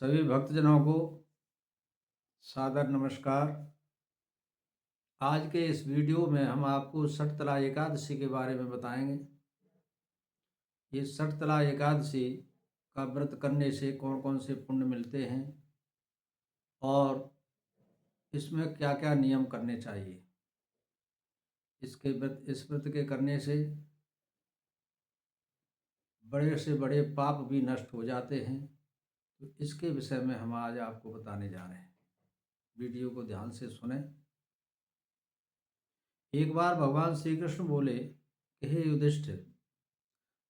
सभी भक्तजनों को सादर नमस्कार। आज के इस वीडियो में हम आपको शटतला एकादशी के बारे में बताएंगे। ये शटतला एकादशी का व्रत करने से कौन कौन से पुण्य मिलते हैं और इसमें क्या क्या नियम करने चाहिए। इस व्रत के करने से बड़े से बड़े पाप भी नष्ट हो जाते हैं। तो इसके विषय में हम आज आपको बताने जा रहे हैं। वीडियो को ध्यान से सुने। एक बार भगवान श्री कृष्ण बोले कि हे युधिष्ठिर,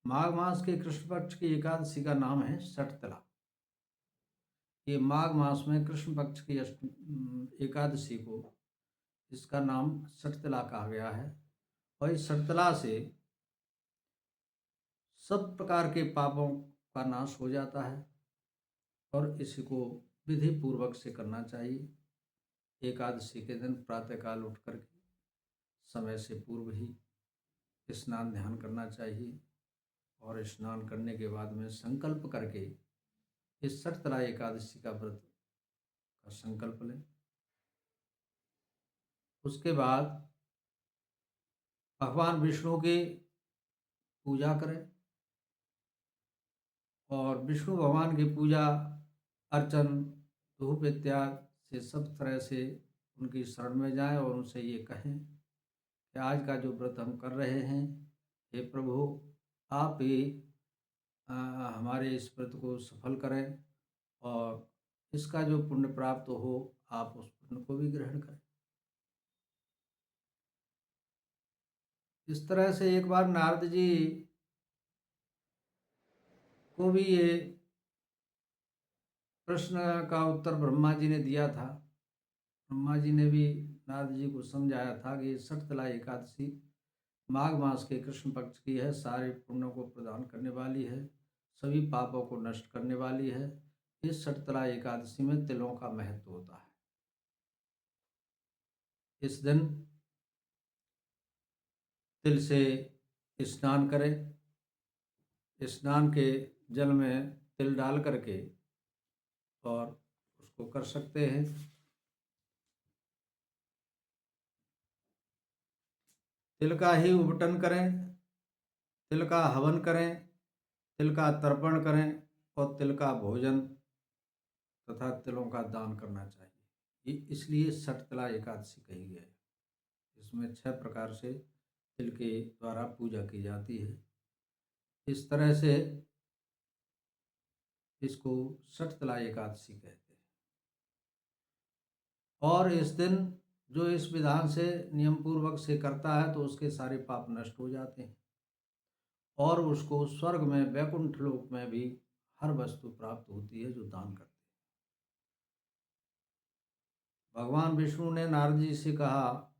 माघ मास के कृष्ण पक्ष की एकादशी का नाम है शटतला। ये माघ मास में कृष्ण पक्ष की एकादशी को इसका नाम शटतला कहा गया है। और इस शटतला से सब प्रकार के पापों का नाश हो जाता है और इसको विधि पूर्वक से करना चाहिए। एकादशी के दिन प्रातःकाल उठ करके समय से पूर्व ही स्नान ध्यान करना चाहिए और स्नान करने के बाद में संकल्प करके इस शटतला एकादशी का व्रत का संकल्प लें। उसके बाद भगवान विष्णु की पूजा करें और विष्णु भगवान की पूजा अर्चन धूप इत्यादि से सब तरह से उनकी शरण में जाएं और उनसे ये कहें कि आज का जो व्रत हम कर रहे हैं, हे प्रभु, आप ही हमारे इस व्रत को सफल करें और इसका जो पुण्य प्राप्त हो आप उस पुण्य को भी ग्रहण करें। इस तरह से एक बार नारद जी को भी ये प्रश्न का उत्तर ब्रह्मा जी ने दिया था। ब्रह्मा जी ने भी नारद जी को समझाया था कि शटतला एकादशी माघ मास के कृष्ण पक्ष की है, सारे पुण्यों को प्रदान करने वाली है, सभी पापों को नष्ट करने वाली है। इस शटतला एकादशी में तिलों का महत्व होता है। इस दिन तिल से स्नान करें। स्नान के जल में तिल डाल करके और उसको कर सकते हैं। तिल का ही उपटन करें, तिल का हवन करें, तिल का तर्पण करें और तिल का भोजन तथा तिलों का दान करना चाहिए। ये इसलिए शटतला एकादशी कही गई है। इसमें 6 प्रकार से तिल के द्वारा पूजा की जाती है। इस तरह से इसको शटतला एकादशी कहते हैं। और इस दिन जो इस विधान से नियम पूर्वक से करता है तो उसके सारे पाप नष्ट हो जाते हैं और उसको स्वर्ग में वैकुंठ लोक में भी हर वस्तु प्राप्त होती है जो दान करते हैं। भगवान विष्णु ने नारद जी से कहा,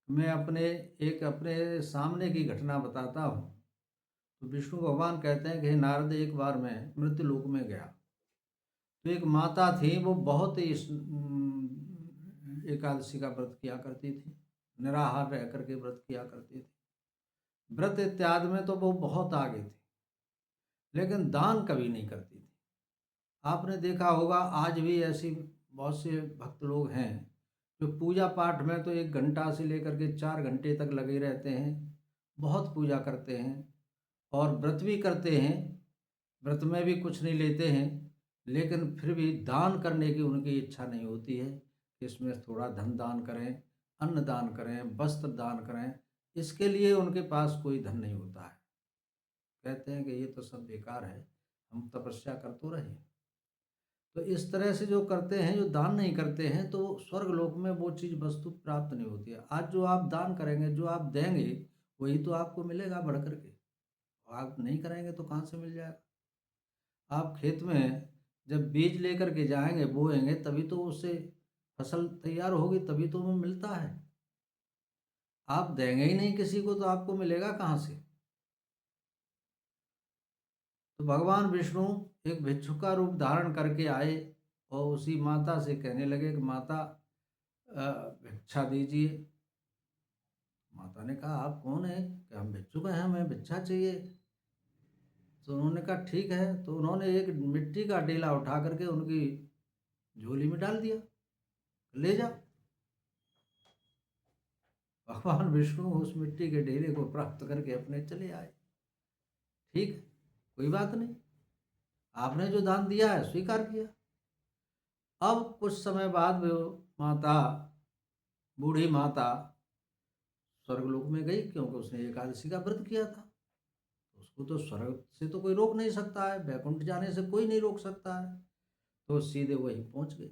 मैं अपने सामने की घटना बताता हूँ। तो विष्णु भगवान कहते हैं कि हे नारद, एक बार मैं मृत्यु लोक में गया तो एक माता थी, वो बहुत ही एकादशी का व्रत किया करती थी, निराहार रह करके व्रत किया करती थी। व्रत इत्यादि में तो वो बहुत आगे थी, लेकिन दान कभी नहीं करती थी। आपने देखा होगा आज भी ऐसी बहुत से भक्त लोग हैं जो पूजा पाठ में तो 1 घंटा से लेकर के 4 घंटे तक लगे रहते हैं, बहुत पूजा करते हैं और व्रत भी करते हैं, व्रत में भी कुछ नहीं लेते हैं, लेकिन फिर भी दान करने की उनकी इच्छा नहीं होती है कि इसमें थोड़ा धन दान करें, अन्न दान करें, वस्त्र दान करें। इसके लिए उनके पास कोई धन नहीं होता है। कहते हैं कि ये तो सब बेकार है, हम तपस्या कर तो रहे। तो इस तरह से जो करते हैं, जो दान नहीं करते हैं, तो स्वर्ग लोक में वो चीज़ वस्तु प्राप्त नहीं होती है। आज जो आप दान करेंगे, जो आप देंगे, वही तो आपको मिलेगा बढ़ करके। आप नहीं करेंगे तो कहाँ से मिल जाएगा। आप खेत में जब बीज लेकर के जाएंगे, बोएंगे, तभी तो उससे फसल तैयार होगी, तभी तो वो मिलता है। आप देंगे ही नहीं किसी को तो आपको मिलेगा कहाँ से। तो भगवान विष्णु एक भिक्षु का रूप धारण करके आए और उसी माता से कहने लगे कि माता, भिक्षा दीजिए। माता ने कहा, आप कौन है? कि हम भिक्षुक हैं, हमें भिक्षा चाहिए। तो उन्होंने कहा ठीक है, तो उन्होंने एक मिट्टी का डेला उठा करके उनकी झोली में डाल दिया, ले जाओ। भगवान विष्णु उस मिट्टी के ढेले को प्राप्त करके अपने चले आए। ठीक है, कोई बात नहीं, आपने जो दान दिया है स्वीकार किया। अब कुछ समय बाद वो माता, बूढ़ी माता स्वर्गलोक में गई, क्योंकि उसने एकादशी का व्रत किया था। उसको तो स्वर्ग से तो कोई रोक नहीं सकता है, वैकुंठ जाने से कोई नहीं रोक सकता है। तो सीधे वहीं पहुंच गई।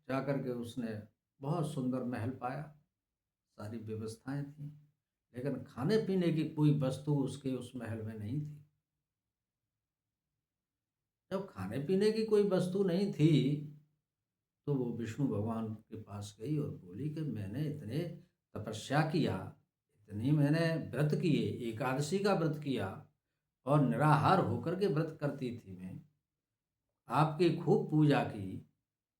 जाकर के उसने बहुत सुंदर महल पाया, सारी व्यवस्थाएं थी, लेकिन खाने पीने की कोई वस्तु उसके उस महल में नहीं थी। जब खाने पीने की कोई वस्तु नहीं थी, तो वो विष्णु भगवान के पास गई और बोली कि मैंने इतने तपस्या किया, इतनी मैंने व्रत किए, एकादशी का व्रत किया और निराहार होकर के व्रत करती थी मैं, आपकी खूब पूजा की,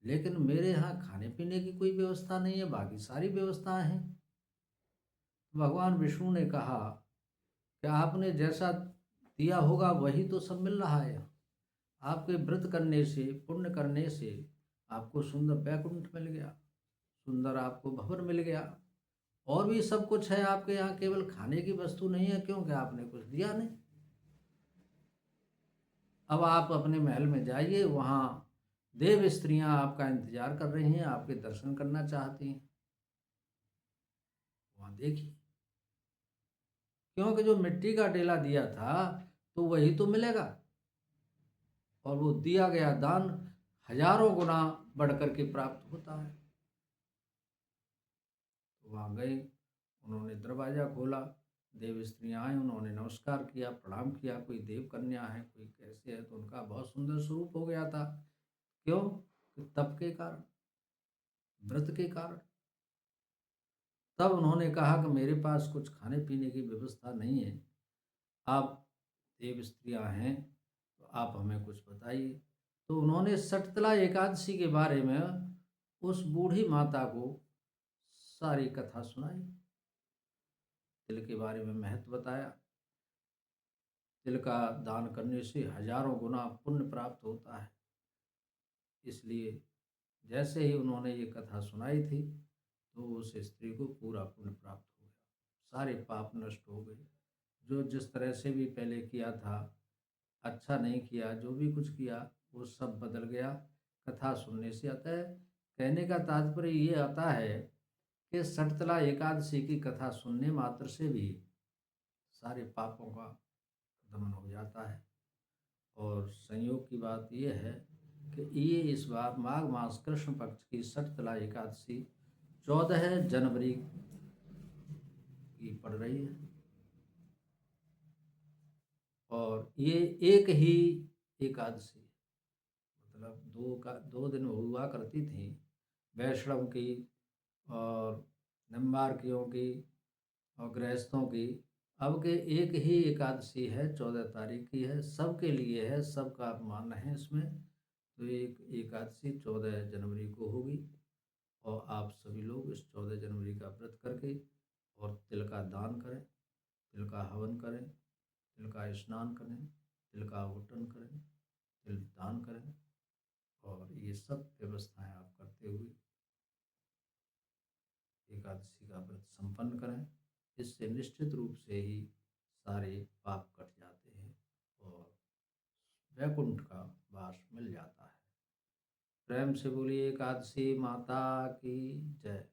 लेकिन मेरे यहाँ खाने पीने की कोई व्यवस्था नहीं है, बाकी सारी व्यवस्थाएं हैं। भगवान विष्णु ने कहा कि आपने जैसा दिया होगा वही तो सब मिल रहा है। आपके व्रत करने से, पुण्य करने से आपको सुंदर वैकुंठ मिल गया, सुंदर आपको भवन मिल गया, और भी सब कुछ है आपके यहाँ, केवल खाने की वस्तु नहीं है, क्योंकि आपने कुछ दिया नहीं। अब आप अपने महल में जाइए, वहाँ देव स्त्रियाँ आपका इंतजार कर रही हैं, आपके दर्शन करना चाहती हैं, वहाँ देखिए। क्योंकि जो मिट्टी का डेला दिया था तो वही तो मिलेगा, और वो दिया गया दान हजारों गुना बढ़ करके प्राप्त होता है। तो वहाँ गए, उन्होंने दरवाज़ा खोला, देव स्त्रियाँ आए, उन्होंने नमस्कार किया, प्रणाम किया। कोई देव कन्या है, कोई कैसे है, तो उनका बहुत सुंदर स्वरूप हो गया था। क्यों? कि तप के कारण, व्रत के कारण। तब उन्होंने कहा कि मेरे पास कुछ खाने पीने की व्यवस्था नहीं है, आप देव स्त्रियाँ हैं तो आप हमें कुछ बताइए। तो उन्होंने सटतला एकादशी के बारे में उस बूढ़ी माता को सारी कथा सुनाई, तिल के बारे में महत्व बताया। तिल का दान करने से हजारों गुना पुण्य प्राप्त होता है। इसलिए जैसे ही उन्होंने ये कथा सुनाई थी, तो उस स्त्री को पूरा पुण्य प्राप्त हो गया, सारे पाप नष्ट हो गए। जो जिस तरह से भी पहले किया था, अच्छा नहीं किया, जो भी कुछ किया वो सब बदल गया कथा सुनने से। अतः कहने का तात्पर्य ये आता है कि सटतला एकादशी की कथा सुनने मात्र से भी सारे पापों का दमन हो जाता है। और संयोग की बात यह है कि ये इस बार माघ मास कृष्ण पक्ष की सटतला एकादशी 14 जनवरी की पड़ रही है, और ये एक ही एकादशी, मतलब दो दिन हुआ करती थी, वैष्णव की और निम्बार्कियों की और गृहस्थों की। अब के एक ही एकादशी है, 14 तारीख की है, सबके लिए है, सबका अपमान है इसमें। तो एक एकादशी 14 जनवरी को होगी, और आप सभी लोग इस 14 जनवरी का व्रत करके और तिल का दान करें, तिल का हवन करें, तिल का स्नान करें, तिल का आवटन करें, तिल दान करें, और ये सब व्यवस्थाएं आप करते हुए एकादशी का व्रत संपन्न करें। इससे निश्चित रूप से ही सारे पाप कट जाते हैं और वैकुंठ का वास मिल जाता है। प्रेम से बोलिए एकादशी माता की जय।